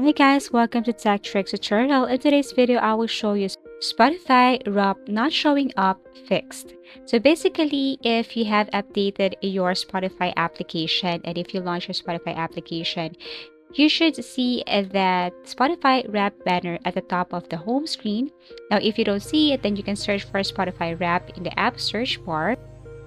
Hi guys, welcome to Tech Tricks tutorial. In today's video, I will show you Spotify Wrap not showing up fixed. So basically, if you have updated your Spotify application and if you launch your Spotify application, you should see that Spotify Wrap banner at the top of the home screen. Now, if you don't see it, then you can search for Spotify Wrap in the app search bar.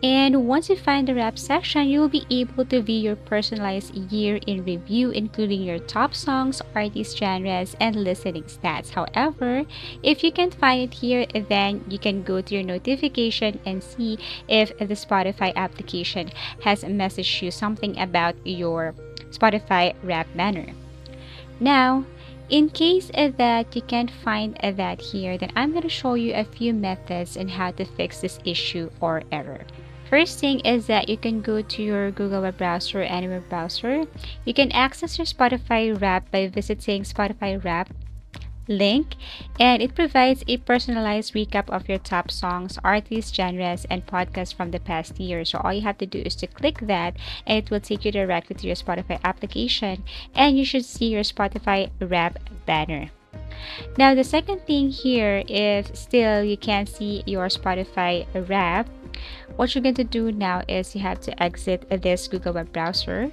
And once you find the wrap section, you'll be able to view your personalized year in review, including your top songs, artist genres, and listening stats. However, if you can't find it here, then you can go to your notification and see if the Spotify application has messaged you something about your Spotify wrap banner. Now, in case that you can't find that here, then I'm going to show you a few methods on how to fix this issue or error. First thing is that you can go to your Google web browser or any web browser. You can access your Spotify Wrap by visiting Spotify Wrap link, and it provides a personalized recap of your top songs, artists, genres, and podcasts from the past year. So all you have to do is to click that, and it will take you directly to your Spotify application, and you should see your Spotify Wrap banner. Now, the second thing here, if still you can't see your Spotify Wrap, what you're going to do now is you have to exit this Google web browser.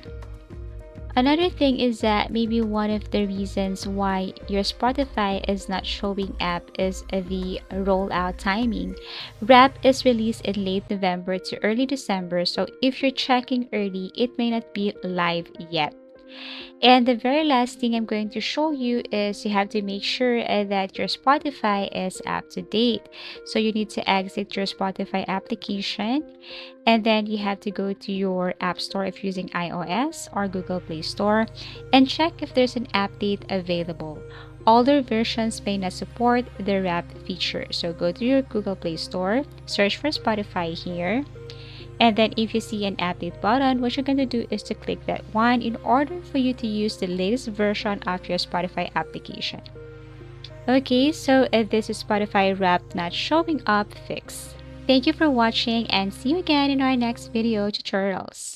Another thing is that maybe one of the reasons why your Spotify is not showing up is the rollout timing. Wrap is released in late November to early December, so if you're checking early, it may not be live yet. And the very last thing I'm going to show you is you have to make sure that your Spotify is up to date. So you need to exit your Spotify application, and then you have to go to your App Store if using iOS or Google Play Store and check if there's an update available. Older versions may not support the wrap feature. So go to your Google Play Store, search for Spotify here. And then if you see an update button, what you're going to do is to click that one in order for you to use the latest version of your Spotify application. Okay, so this is Spotify Wrap not showing up fix. Thank you for watching and see you again in our next video tutorials.